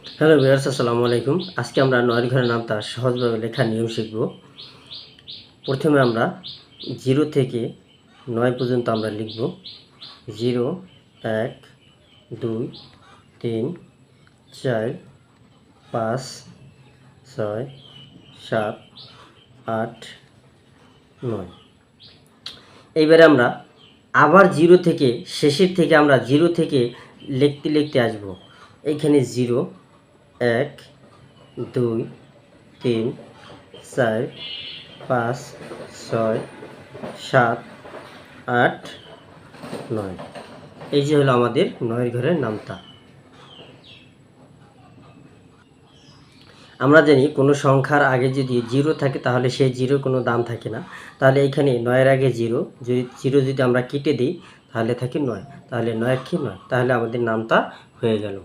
Hello viewers, আসসালামু আলাইকুম। আজকে আমরা নয়ের ঘরের নামতা সহজভাবে লেখার নিয়ম শিখব। প্রথমে আমরা 0 থেকে 9 পর্যন্ত আমরা লিখব। 0, 1, 2, 3, 4, 5, 6, 7, 8, 9। এইবারে আমরা আবার 0 থেকে শেষের থেকে আমরা 0 থেকে লিখতে লিখতে আসব। এইখানে 0, 1, 2, 3, 4, 5, 6, 7, 8, 9। এই যে হলো আমাদের 9 ঘরের নামতা। আমরা জানি কোনো সংখ্যার আগে যদি 0 থাকে তাহলে সেই 0 কোনো দাম থাকে না। তাহলে এখানে 9 এর আগে 0 যদি আমরা কেটে দিই তাহলে থাকে 9। তাহলে 9 কি 9, তাহলে আমাদের নামতা হয়ে গেল।